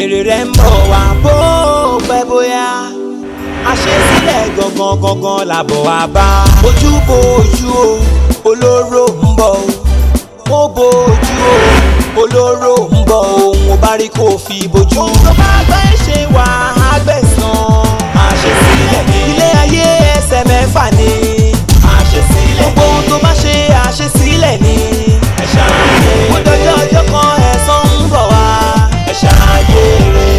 èrè rẹ̀ ń bọ̀ wá bó pẹ́ bóyá àṣesílẹ̀ gangan làbọ̀ wá bá. Ojú bo ojú o olóró ń bọ̀ o, ó bo ojú o olóró ń bọ̀ o, mo bá rí kó fi bojú. Ohun tó bá gbẹ́ ṣe wà á gbẹ̀san. Àṣesílẹ̀ ní ilé ayé ẹsẹ̀ mẹ́fà ni. Àṣesílẹ̀ gbogbo ohun tó bá ṣe àṣesílẹ̀ ni. Ẹ ṣàyè ó dọjọ́ ọjọ́ kan ẹ̀san ń bọ̀ wá. Ẹ ṣàyè rẹ̀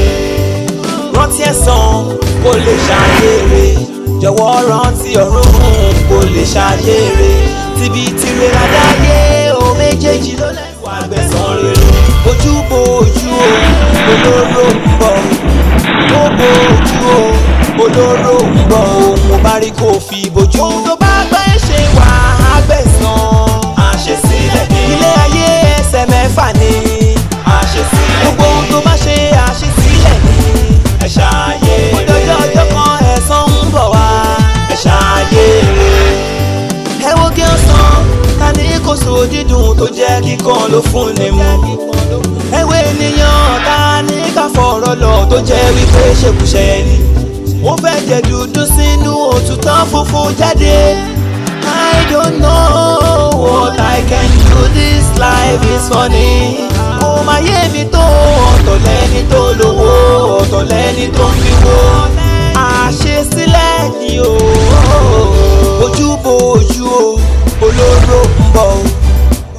rántí ẹ̀san kó lè ṣàyè rẹ̀, jọ̀wọ́ rántí ọ̀run kó lè ṣàyè rẹ̀. Tibí tirè ládáyé o méjèèjì ló lẹ́nu àgbẹ̀san rere. Ojú bo ojú o olóró ń bọ̀, ó bo ojú o olóró ń bọ̀ o, mo bá rí kó fi bojú. Ohun tó bá gbẹ́ ṣe wà á gbẹ̀san. Àṣesílẹ̀ ní ilé ayé ẹsẹ̀ mẹ́fà ni. Àṣesílẹ̀ gbogbo ohun tó bá ṣe àṣesílẹ̀ ni. Ẹ ṣàyè ó dọjọ́ ọjọ́ kan ẹ̀san ń bọ̀ wá. Ẹ ṣàyè rẹ̀ ẹ wo kí ó san ta ní kò so dídùn tó jẹ́ kíkan ló fún ni mu. ẹ wo ènìyàn ta ní ká fọ̀rọ̀ lọ tó jẹ́ wípé ṣèkúṣe ni. wọ́n fẹ́ jẹ dúdú sínú òtútọ́ funfun jáde. I don't know what I can do, this life is funny. Kò máa yé mi tó ọ̀tọ̀ lẹ́ni tó lówó ọ̀tọ̀ lẹ́ni tó ń fi wó. Àṣesílẹ̀ ni o. Ojú bo ojú o olóró ń bọ̀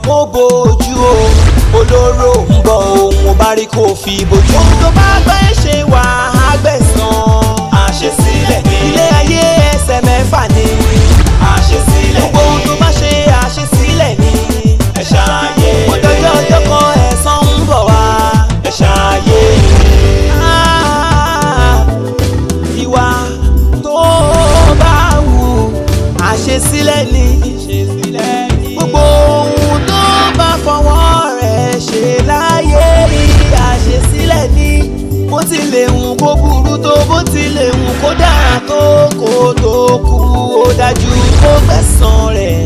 o, ó bo ojú o olóró ń bọ̀ o, mo bá rí kó fi bojú. Ohun tó bá gbẹ́ ṣe wà á gbẹ̀san. Àṣesílẹ̀ ní ilé ayé ẹsẹ̀ mẹ́fà ni. Àṣesílẹ̀ gbogbo ohun tó bá ṣe àṣesílẹ̀ ni. Ẹ ṣàyè ó dọjọ́ ọjọ́ kan ẹ̀san ń bọ̀ wá. Ẹ ṣàyè ìwà tó bá wù àṣesílẹ̀ ni. Gbogbo ohun tó bá fọwọ́ rẹ̀ ṣe láyé rí àṣesílẹ̀ ni. Bó tilẹ̀ wù kó burú tó, bó tilẹ̀ wù kó dára tó, kó tó kú ó dájú kó gbẹ̀san rẹ̀.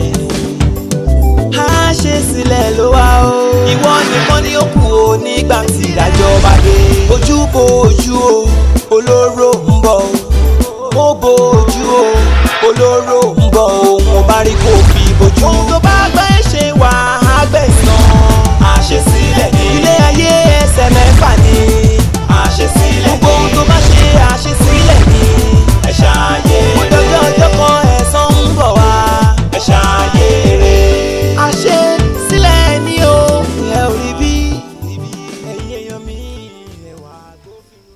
Àṣesílẹ̀ ló wà o. Ìwọ nìkan ni ó kù o nígbà tí ìdájọ́ bá dé. Ojú bo ojú o olóró ń bọ̀ o, ó bo ojú o olóró ń bọ̀ o, mo bá rí kó fi bojú. Ohun tó bá gbẹ́ ṣe wà á gbẹ̀san. Àṣesílẹ̀ ní ilé ayé ẹsẹ̀ mẹ́fà ni. Àṣesílẹ̀ gbogbo ohun tó bá ṣe àṣesílẹ̀ ni. Ẹ ṣàyè ó dọjọ́ ọjọ́ kan ẹ̀san ń bọ̀ wá. Ẹ ṣàyè rẹ̀ àṣesílẹ̀ ni o. Ẹ ò rí bí ẹ̀yin èèyàn mi ẹ̀wà gbófinró.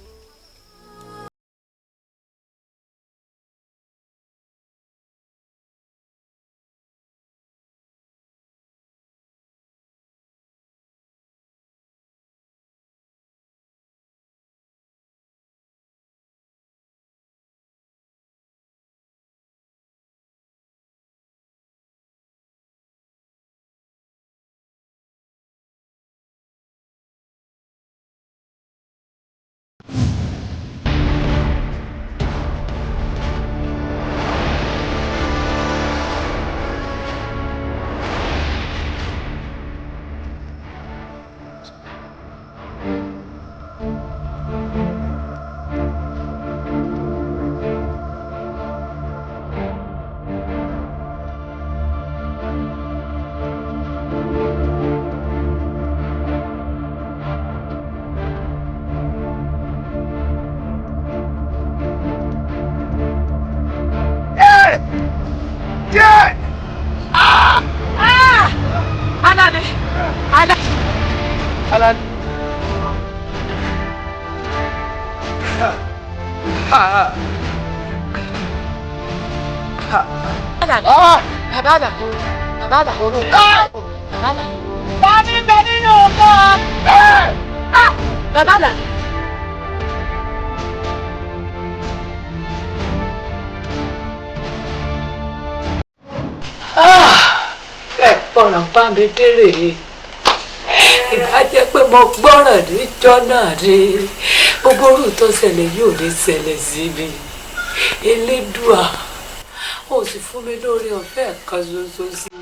Ọ̀ràn bá mi dérè ìbá jẹ́ pé mo gbọ́ràn níjọ́ náà rí gbogbo orú tó ṣẹlẹ̀ yóò ní ṣẹlẹ̀ sí mi. Elédùà ó sì fún mi lórí ọ̀fẹ́ kan ṣoṣo sí i.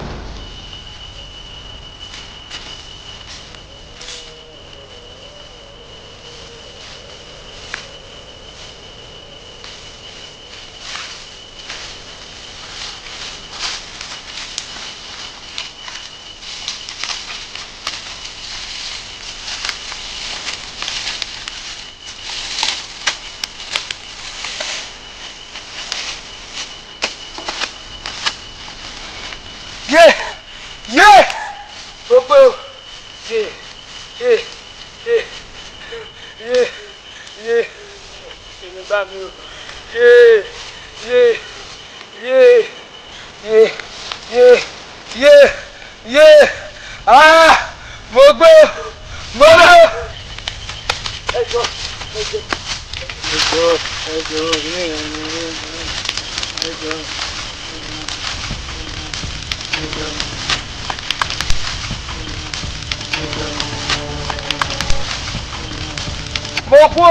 gbogbo èmi bá mi o mo gbó ẹjọ́ mo kú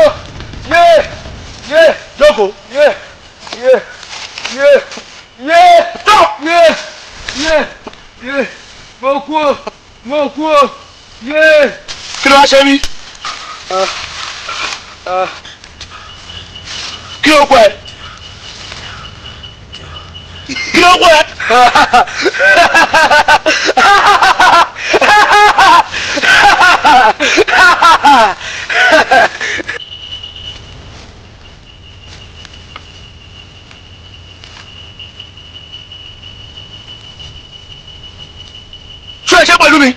jókòó mo kú kí ló wá ṣe mí. kí ló kọ ẹ. kí ló kọ ẹ. ṣé ẹ ṣe pẹ̀lú mi.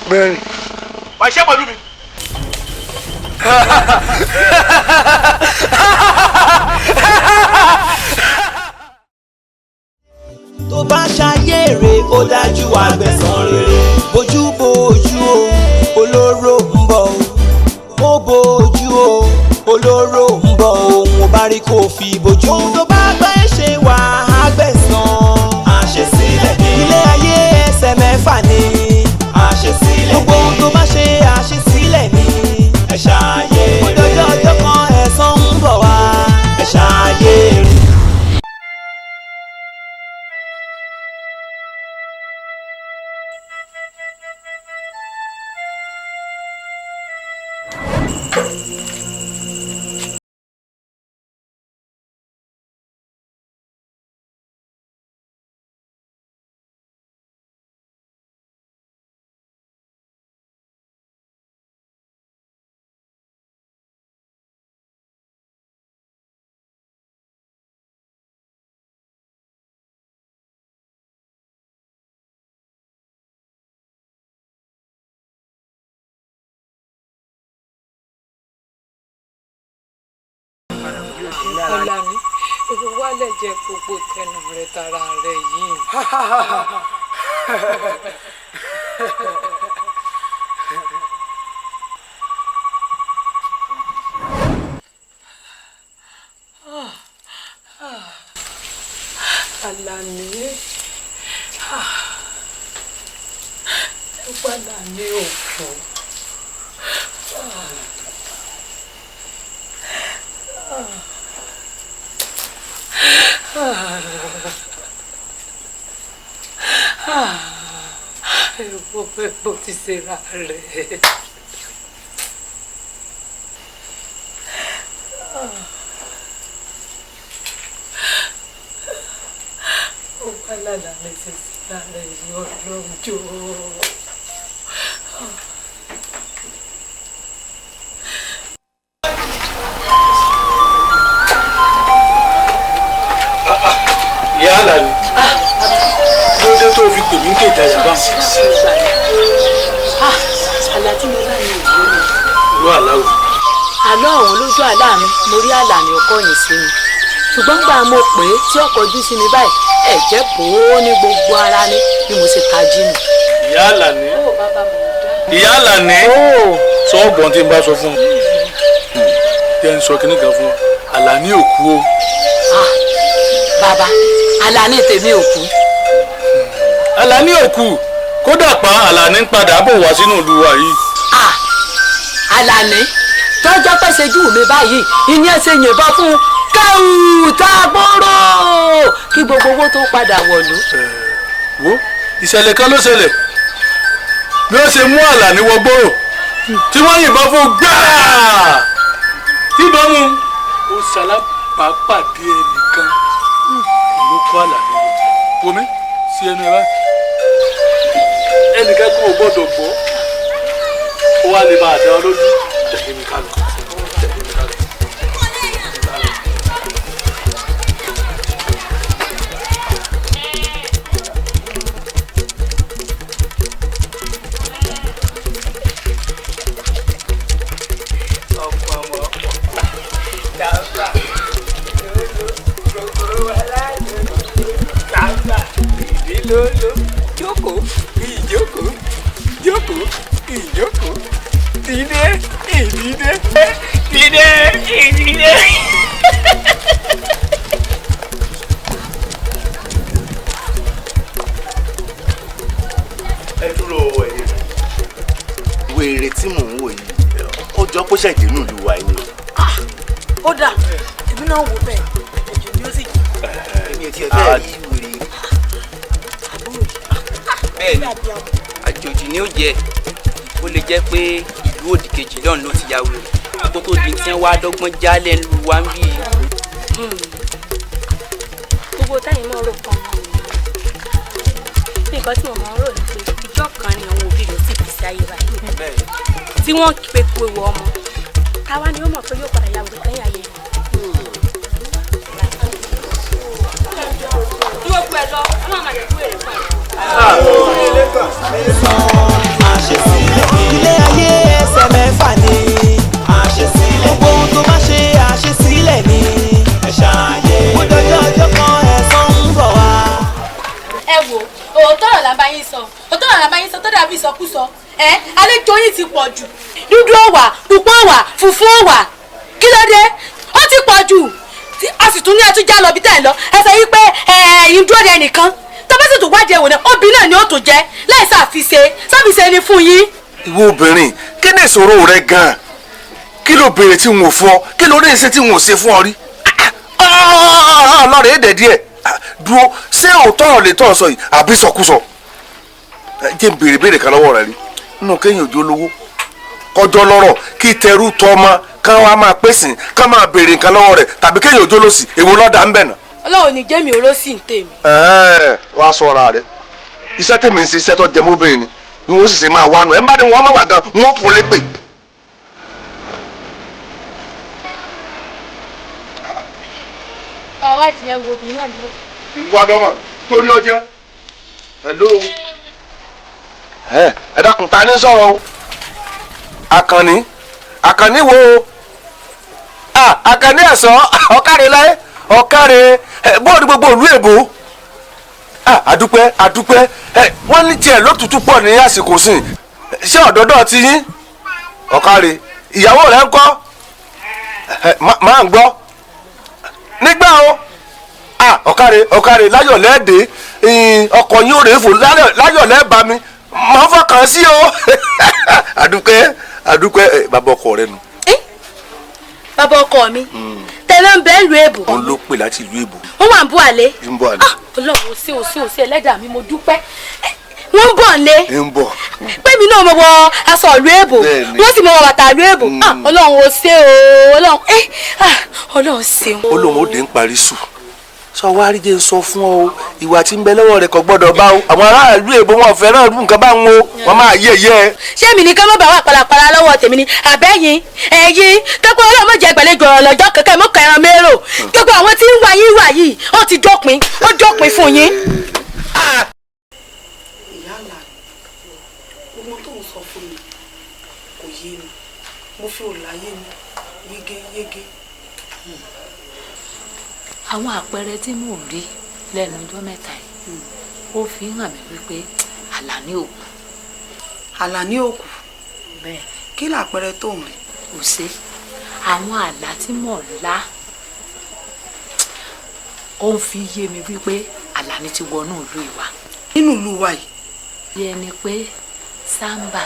bẹ́ẹ̀ni. wà á ṣe pẹ̀lú mi. tó bá ṣayé rè ó dájú àgbẹ̀san rere. bójú bójú o olóró ń bọ̀ o ó bójú o olóró ń bọ̀ òun ò bá rí kó fi bójú. ohun tó bá gbẹ́ ṣe wà á gbẹ̀san. àṣesílẹ̀ ní ilé ayé ẹsẹ̀ mẹ́fà ni. àṣesílẹ̀ ní gbogbo ohun tó bá ṣe àṣesílẹ̀ ní. ẹ ṣàyè rè ọjọ́ ọjọ́ kan ẹ̀san ń bọ̀ wá. ẹ ṣàyè rè. Ọlámi, ewu wálẹ̀ jẹ́ gbogbo tẹnu rẹ̀ tara rẹ̀ yìí. Àlàní, ìpadà ní òfò. Bó ti ṣe ra rẹ̀. Ó wá lálàá mi ti ṣe ra rẹ̀ yọ lọ́jọ́. ìyá àlàní lóde tó fi pè mí kéde àyàbá. àlá tí mo bá ní ìwé mi. ìlú àláwò. àlọ́ ọ̀hún lójú àlá mi mo rí Àlàní ọkọ yìí sí mi ṣùgbọ́n gbà mo pè é tí ọkọ̀ ojú sí mi báyìí ẹ̀jẹ̀ bò ó ní gbogbo ara ní bí mo ṣe tají nù. ìyá àlàní. ìyá àlàní. sọ ọgbọ́n tí n bá sọ fún un. jẹ́ n sọ kíní kan fún ọ Àlàní ò kú o. bàbá Àlàní tèmi ò kú. Àlàní ò kú kódà pa Àlàní ń padà bọ̀ wá sínú ìlú wa yìí. Àlàní tọ́jọ́ pẹ́ ṣojú mi báyìí ìní ẹsẹ̀ yìnbọn fún kẹ́hù tá a gbọ́rọ̀ kí gbogbo owó tó padà wọ̀lú. wo ìṣẹ̀lẹ̀ kan ló ṣẹlẹ̀ bí ó ṣe mú Àlàní wọgbọ́rọ̀ tí wọ́n yìnbọn fún gbáà tí bá mú ó ṣalábàápàdé ẹnìkan ló kó Àlàní lọ wọmi sí ẹnu ẹ báyìí ẹnìkan kó o gbọ́dọ̀ gbọ́ ó wá lè máa dá ọ lójú tẹ̀lé mi ká lọ. lólólóló jókòó ìjókòó jókòó ìjókòó dìde ìdìde dìde ìdìde. ẹ dúró ẹ̀yin wèrè tí mò ń wò yìí ó jọ pé ṣẹ̀dí inú ìlú wa ni. ó dà èmi náà wò bẹ́ẹ̀ ẹ̀jọ̀ ni ó sì jù. èmi ò tiẹ̀ fẹ́ rí wèrè. bẹ́ẹ̀ni àjòjì ni ó jẹ́ ó lè jẹ́ pé ìlú òdì kejì náà ló ti ya wèrè kó tó di tí wọ́n wá dọ́gbọ́n jálẹ̀ ń lu wa ń bí. gbogbo táyì náà rò pọ̀ mọ́ nǹkan tí mo máa ń rò ní pé ìjọ kan ni àwọn òbí rẹ̀ sì fi sí ayé báyìí tí wọ́n pe kú ewu ọmọ táwa ni ó mọ̀ pé yóò padà ya wèrè lẹ́yìn ayé rẹ̀. yóò gbẹ lọ ọlọ́run máa jẹ́ kú èrè pa ilé ayé ẹsẹ̀ mẹ́fà ni gbogbo ohun tó bá ṣe àṣesílẹ̀ ni ẹ̀ṣà ayé ó dọjọ́ ọjọ́ kan ẹ̀san ń bọ̀ wá. ẹ wo òótọ́ ọ̀rọ̀ la bá yín sọ tó dàbí ìsọkúsọ àlejò yín ti pọ̀ jù. dúdú ọ̀wà pupa ọ̀wà funfun ọ̀wà kí ló dé ó ti pọ̀ jù a sì tún ní ẹtújà lọ bí tẹ̀ ń lọ ẹ sọ yí pé ẹ̀yin dúró de ẹnìkan tọ́pẹ́ sì tún wájú ẹ̀wò náà obìnrin náà ni ó tún jẹ́ láì sáfìsẹ́ ni fún yín. ìwọ obìnrin kí ni ìṣòro rẹ gan-an kí ló béèrè tí n ò fún ọ kí ló ní ìṣe tí n ò ṣe fún ọ rí ọlọ́rẹ̀ èdè díẹ̀ dúró ṣé òótọ́ ọ̀ lè tọ́ ọ sọ yìí àbí sọkúsọ jẹ́ n béèrè kan lọ́wọ́ rẹ rí nínú kéèyàn òjò lówó kọjọ́ lọ́rọ̀ kí tẹrú tọmọ kán wá máa pèsè kán máa béèrè nǹkan lọ́wọ́ rẹ tàbí kéèyàn òjò lòsì èwo lọ́dà ń bẹ̀ náà. ọlọ́run ní jẹ́mi olóṣì ń tèmi. wàá sọ ara rẹ iṣẹ́ tèmi ń ṣe iṣẹ́ tó jẹ mọ́bìnrin ni wọ́n sì ṣe máa wá nù ẹ̀ ń bá ní wọ́n má wà gan wọ́n fún lépè. ọwọ́ ìtìyẹn wo obìnrin náà lọ. ìwà dọ́mọ̀ torí ọjọ́ hello. ẹ dákun ta ní sọ̀rọ̀ o àkànní wo àkànní ẹ̀sọ́ ọ̀kàrẹ̀ láyé ọ̀kàrẹ̀ bóòdù gbogbo òlú èbó àdúpẹ́ wọ́n ní tiẹ̀ lótùtù pọ̀ ní àsìkò sí ṣé ọ̀dọ́dọ̀ ti yín ọ̀kàrẹ̀ ìyàwó rẹ̀ ń kọ́ máa ń gbọ́ nígbà o ọ̀kàrẹ̀ láyọ̀ lẹ́ẹ̀dẹ́ ọkọ̀ yín ò rèé fò láyọ̀ lẹ́ẹ̀bà mi máa fọkàn sí o àdúpẹ́ bàbá ọkọ rẹ nù. bàbá ọkọ mi tẹ̀lé ń bẹ́ẹ̀ lu èbò. òun ló pè láti ìlú èbò. wọ́n wà ń bú àlè. ń bọ̀ àlè. ọlọ́run òsì ẹlẹ́dàá mi mo dúpẹ́ wọ́n ń bọ̀ lé. ń bọ̀. pé mi náà mo wọ aṣọ ìlú èbò wọ́n sì mọ wọ bàtà ìlú èbò. ọlọ́run ò ṣe o ọlọ́run ṣeun. ó lóun ó dé ń parí sùn sọ wá rí jẹ́ sọ fún ọ ìwà tí ń bẹ lọ́wọ́ rẹ̀ kò gbọ́dọ̀ bá o àwọn aráàlú èbó wọn fẹ́ràn irú nǹkan bá wọn o wọn máa yé ẹ. ṣé mi ní ká má bàa wà pàlàpàlà lọ́wọ́ tèmi ni àbẹ́yìn ẹ̀yìn kẹ́kọ̀ọ́ ọlọ́mọ jẹ́ gbẹ̀lẹ́jọ ọlọ́jọ́ kẹ̀kẹ́ mọ́ kẹran mérò gbogbo àwọn tí ń wá yín wà yìí ó ti dópin fún yín. ìyá àlà gbogbo tó ń sọ fún mi kò yé mi mo fi òláyé mi yégéyégé. àwọn àpẹẹrẹ tí mò ń rí lẹ́nu ọjọ́ mẹ́ta yìí ó fi hàn mí wípé Àlàní òkú. Àlàní òkú bẹ́ẹ̀ kí làpẹẹrẹ tó ń rí. kò sí àwọn àlá tí mò ń lá ó ń fi yé mi wípé Àlàní ti wọnú ìlú ìwà. nínú ìlú wa yìí. bí ẹni pé Sàmbà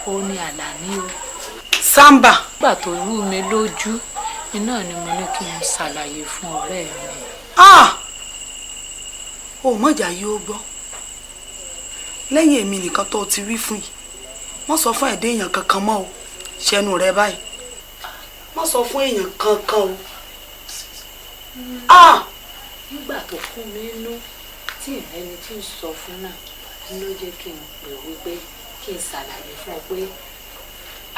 ó ní Àlàní o. Sàmbà. nígbà tó rú mi lójú iná ni mo ní kí n ṣàlàyé fún ọ̀rẹ́ mi. o mọ̀jà yìí ó gbọ́ lẹ́yìn èmi nìkan tó ti wí fún yìí wọ́n sọ fún ẹ̀dẹ́ èèyàn kankan mọ́ o ṣẹnu rẹ báyìí wọ́n sọ fún èèyàn kankan o. nígbà tó kún mi inú tí ìrẹni tí ń sọ fún náà ló jẹ́ kí n pè wípé kí n ṣàlàyé fún ọ pé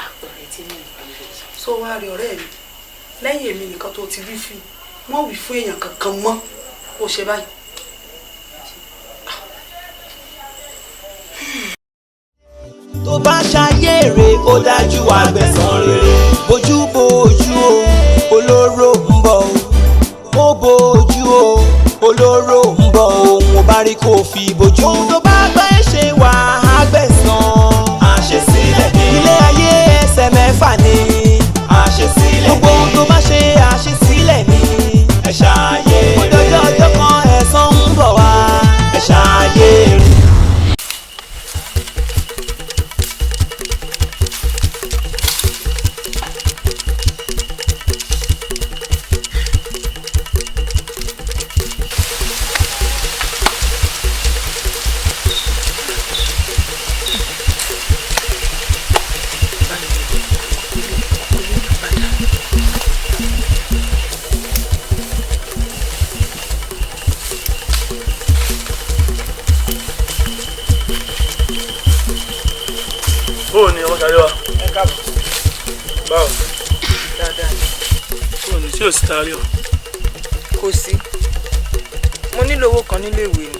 àpẹẹrẹ tí mo ń bèrè. sọ wá rí ọ̀rẹ́ mi lẹ́yìn èmi nìkan tó ti wí fún wọ́n wí fún èèyàn kankan mọ́ kó ṣe báyìí. tó bá ṣayére ó dájú àgbẹ̀san rere bójú bójú o olóró ń bọ̀ o ó bójú o olóró ń bọ̀ òun ò bá rí kò fi bójú. ohun tó bá gbé ṣe wà á gbẹ̀san. àṣesílẹ̀ ni ilé ayé ẹsẹ̀ mẹ́fà ni. àṣesílẹ̀ ni gbogbo ohun tó bá ṣe àṣesílẹ̀ ni. ẹ ṣàyè rẹ̀ ọjọ́ ọjọ́ kan ẹ̀san ń bọ̀ wá. ẹ ṣàyè rẹ̀. bóò ni ọmọ sáré wa. ẹ káàbọ̀. báwo. dáadáa ni. bóò ni sí òsì taari o. kò sí mo nílò owó kan nílé ìwé ni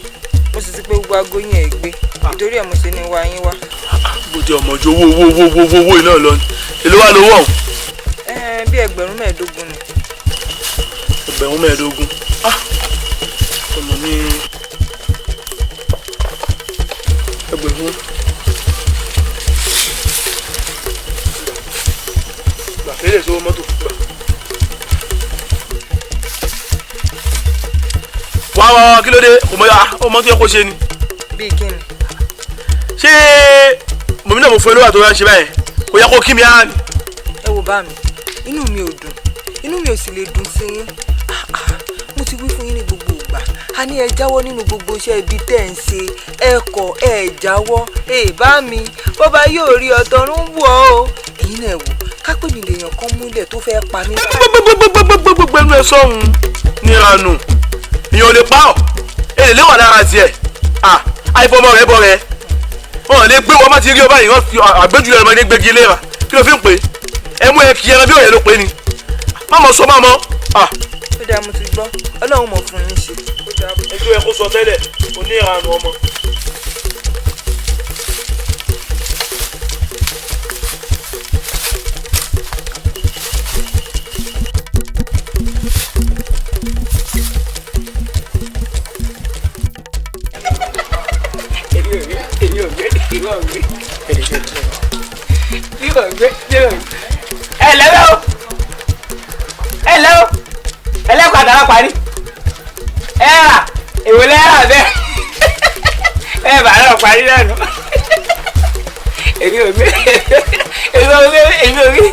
mo sì ti pé gbogbo aago yín ẹ̀ gbé nítorí ẹ̀ mo ṣe ní wá yín wá. bòde ọmọjọ owó iná lọ ni èló wà lówó ọ̀hún. bí ẹgbẹ̀rún mẹ́ẹ̀ẹ́dógún ni. ẹgbẹ̀rún mẹ́ẹ̀ẹ́dógún. ọmọ ní ẹgbẹ̀rún. gbàfẹ́lẹ̀ sówó mọ́tò gbà. wá kí ló dé ọmọ tó yẹ kó ṣe ni. bíi kí ni. ṣé mòmí náà mo fún ẹ lówà tó yẹ ṣe báyẹn kò yẹ kó kí mi á ni. ẹ wò bá mi inú mi ò dùn inú mi ò sì lè dùn sí yín mo ti wí fún yín ní gbogbo ìgbà a ní ẹ jáwọ́ nínú gbogbo iṣẹ́ ibi tẹ́ ẹ̀ ń ṣe ẹ kọ̀ ẹ jáwọ́ ẹ bá mi bọ́ba yóò rí ọ̀tọ̀run wọ̀ ọ́ èyí náà wò kápẹ́ mi lèèyàn kan múlẹ̀ tó fẹ́ pa mí. gbogbo ẹnu ẹ sọ̀hún níranù èèyàn ò lè pa ọ́ èlé léwà lára tiẹ̀ àìfọmọ rẹ bọ rẹ wọn lè gbé wọn má ti rí ọba yìí wọn fi àgbéjúlẹ̀ ọmọdé gbégi léra kí ló fi ń pè é mú ẹ kí ẹran bí òye ló pè é ni má mọ sọ má mọ. ó dáa mo ti gbọ́ ọlọ́run mọ̀ fún yín ṣe. ẹjọ́ ẹ kó sọ tẹ́lẹ̀ oníranù ọmọ. ẹlẹ́kọ̀ọ́ àtàrà parí ẹ rà èwo lẹ́rà bẹ́ẹ̀ ẹ bá rà parí lẹ́nu èmi ò gbé èmi ò rí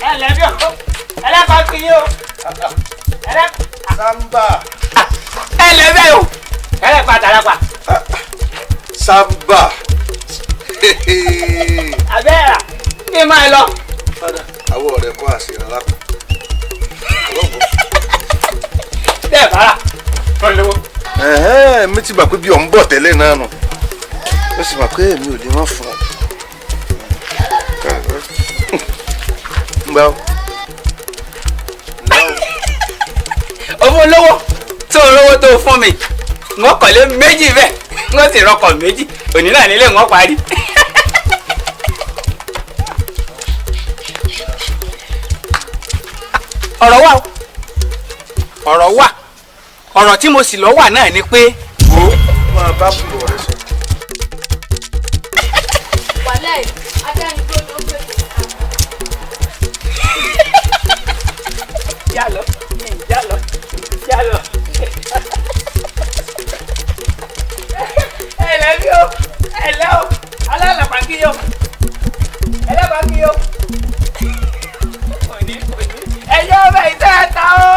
ẹ lẹ́bí ọ̀ ẹlẹ́kọ̀ọ́ kì í o Samba. ẹ lẹ́bẹ̀ o ẹlẹ́kọ̀ọ́ àtàrà pa. Samba. abẹ́rẹ́ kí n máa lọ. àwọn ọ̀rẹ́ kọ́ àṣírí alápá. bẹ́ẹ̀ bá rà fún lówó. mi ti gbà pé bí ọ̀n bọ̀ tẹ́lẹ̀ náà nù ó sì gbà pé èmi ò lè má fún ọ. owó olówó tó olówó tó fún mi wọ́n kọ̀lé méjì bẹ́ẹ̀ wọ́n sì rọkọ̀ méjì òní náà nílé wọ́n parí. ọ̀rọ̀ wà ọ̀rọ̀ tí mo sì lọ́ wà náà ni pé. wo máa bá bùrọ̀ rẹ sọ. wàlẹ́ adánidó ló ń pèsè. yálọ. ẹlẹ́bí o ẹlẹ́ o alálàpàkíyọ ẹlẹ́pàkíyọ òní ẹ̀yọ́ ọbẹ̀ ìtẹ́ ẹ̀ta o.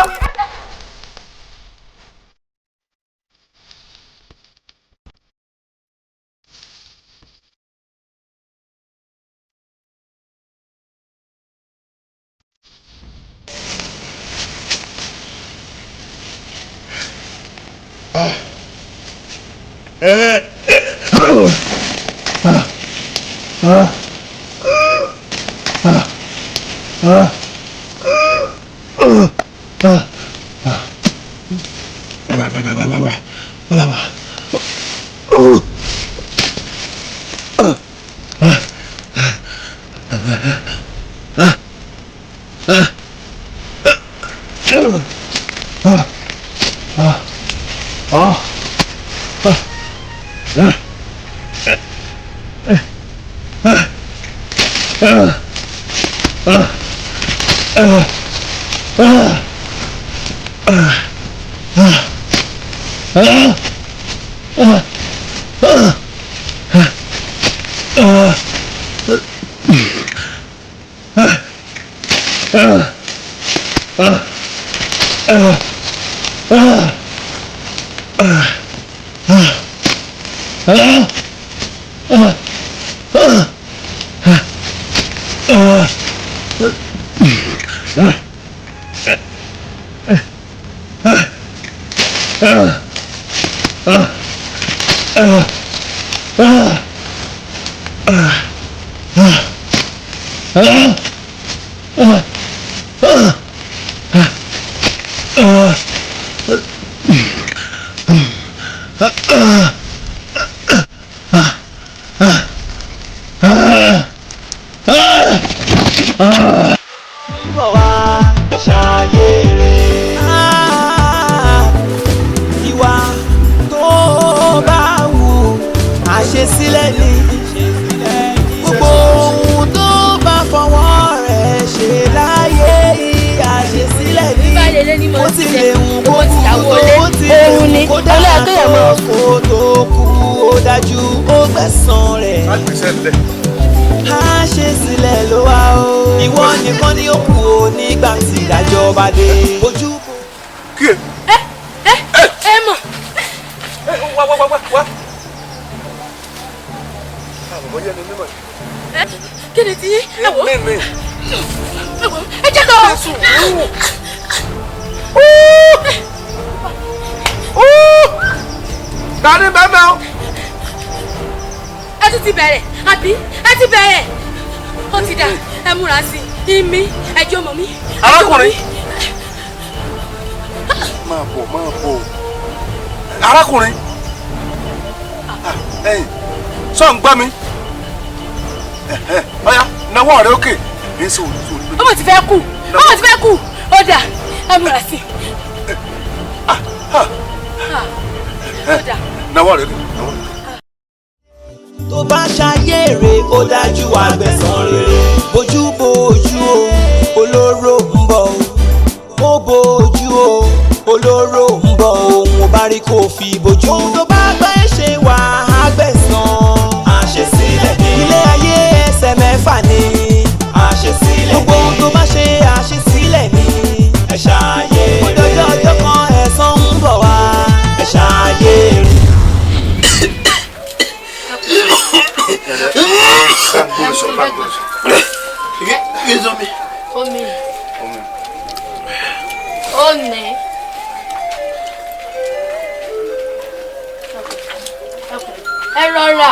arákùnrin sọ ń gbọ́ mi ọ̀ya nawọ́ rẹ òkè ní sọ òní. ọmọ ti fẹ́ kú ọmọ ti fẹ́ kú ó dà ẹ múra sí. ó dà. nawọ́ rẹ òkè. tó bá ṣayé rè ó dájú àgbẹ̀san rere bójú bójú o olóró ń bọ̀ ó bójú o olóró ń bọ̀ òun ò bá rí kó fi bójú. ohun tó bá gbé ṣe wà á gbẹ̀san. àṣesílẹ̀ ní ilé ayé ẹsẹ̀ mẹ́fà ni. àṣesílẹ̀ ní gbogbo ohun tó bá ṣe àṣesílẹ̀ ní. ẹ ṣàyè rè ọjọ́ ọjọ́ kan ẹ̀san ń bọ̀ wá. ẹ ṣàyè rè. Omi. Ẹ rọra.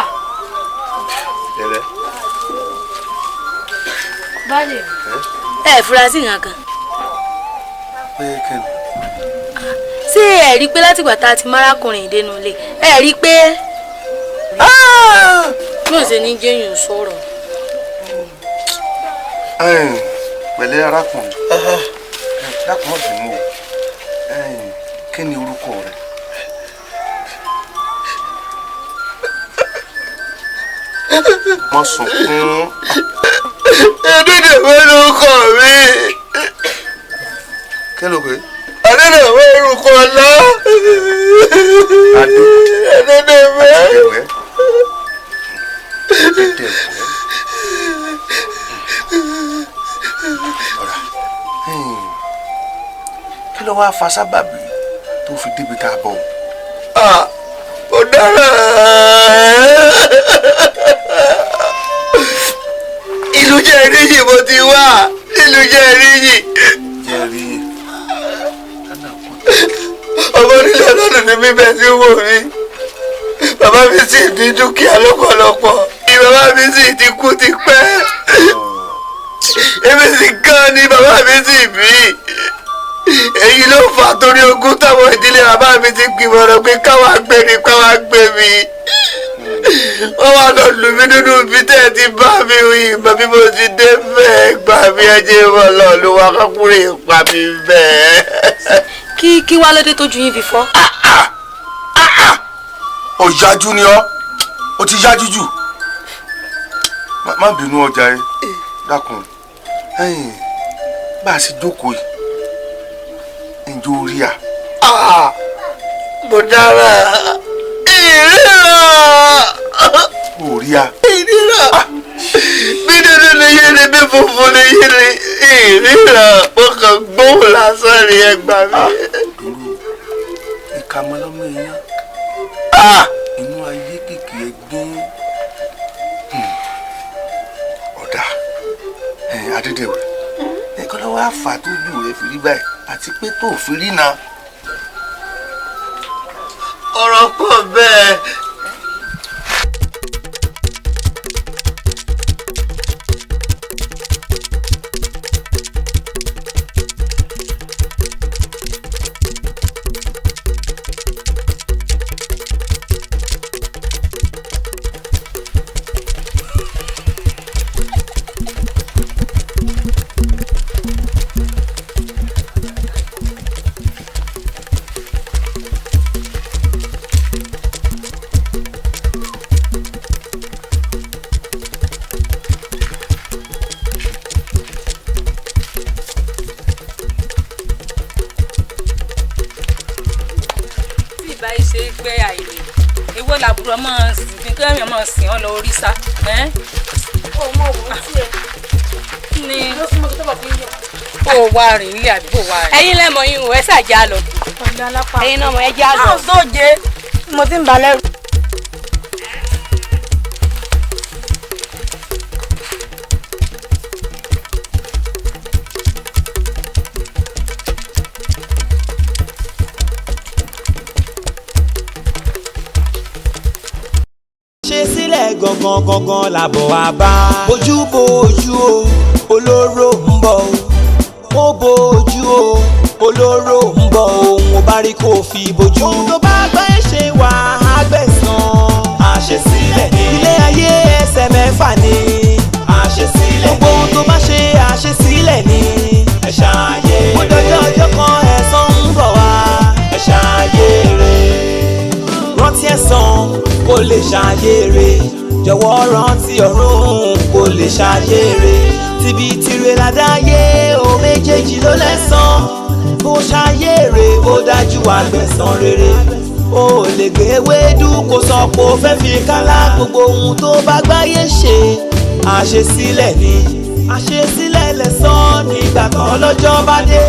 Báyìí. Ẹ fura sí nǹkan kan. Ṣé ẹ rí i pé látìgbà tá a ti márákùnrin ìdénú ilé ẹ rí i pé bí ó ṣe ní jẹ́yìn sọ̀rọ̀. pẹ̀lẹ́ arákùnrin dákun ọ̀sìn mú o kí ni orúkọ rẹ. mo sunkún. Adédèwé lórúkọ mi. kí ló pé. Adédèwé lórúkọ ọlá. Adédèwé. Kí ló wá fa sábàbí tó fi débi tá a bọ̀? Ó dára. Ìlú Jẹ̀ríyì mo ti wá. Ìlú Jẹ̀ríyì. Jẹ̀ríyì. Ọmọ nílẹ̀ lọ́dún ni mí bẹ́ẹ̀ tí wò mí. Bàbá mi sì ní dúkìá lọ́pọ̀lọpọ̀. Bàbá mi sì ti kú ti pẹ́. Èmi sì gan ni bàbá mi sì bí. Èyí ló fà torí ogún táwọn ìdílé bàbá mi ti gbìmọ̀ràn pé káwá gbé mi káwá gbé mi. Wọ́n wá lọ lù mí nínú ibi tẹ́ ẹ ti bá mi ìgbà bí mo ti dé bẹ́ẹ̀ gbà mí ẹjẹ́ wọn lọ ló wá kákúrẹ́ pa mi bẹ́ẹ̀. Kí wá lóde tójú yín fi fọ́. ọ̀yájú ni ọ́ ó ti yájú jù má bínú ọjà ẹ dákun bá a ṣe jókòó yìí ǹjẹ́ orí à. mo dára ìríra. orí à. ìríra bí dúdú ni yéere bí funfun ni yéere ìríra mo kàn gbóhùn lásán rí ẹgbàá mi. ìka mọ́lọ́mọ èèyàn inú ayé kìkì ẹgbẹ́ ọ̀dà adédèwé ẹ̀kọ́ lọ́wọ́ àfà tó jù rẹ̀ fi rí báyìí àti pé tó fi rí náà. ọ̀rọ̀ pọ̀ bẹ́ẹ̀. làbúrò máa fi kéèyàn máa sìn ọ́ lọ orí sá. ọmọ òun tiẹ̀ ní ló fún mi tó bọ̀ fi ń yọ. kó o wá rìn nílé àdúgbò wa rìn. ẹ̀yin lẹ́mọ̀ yín ò ẹ ṣàjà lọ. ẹ̀yin náà mọ̀ ẹ já lọ. sóje mo ti ń balẹ̀ rù. gangan làbọ̀ wá bá. bójú bójú o olóró ń bọ̀ o ó bójú o olóró ń bọ̀ òun ò bá rí kó fi bójú. ohun tó bá gbẹ́ ṣe wà á gbẹ̀san. àṣesílẹ̀ ní ilé ayé ẹsẹ̀ mẹ́fà ni. àṣesílẹ̀ ní gbogbo ohun tó bá ṣe àṣesílẹ̀ ní. ẹ ṣàyè rẹ̀ ó dọjọ́ ọjọ́ kan ẹ̀san ń bọ̀ wá. ẹ ṣàyè rẹ̀ rántí ẹ̀san kó lè ṣàyè rẹ̀ jọ̀wọ́ rántí ọ̀run kò lè ṣàyèrè tìbí tìrẹ ládàáyé o méjèèjì ló lẹ́san bó ṣàyèrè ó dájú àgbẹ̀san rere o lè gbé wédú kó sọ pé ó fẹ́ fi kálá gbogbo ohun tó bá gbáyé ṣe àṣesílẹ̀ ni àṣesílẹ̀ lẹ̀san nígbà kan lọ́jọ́ bá dé.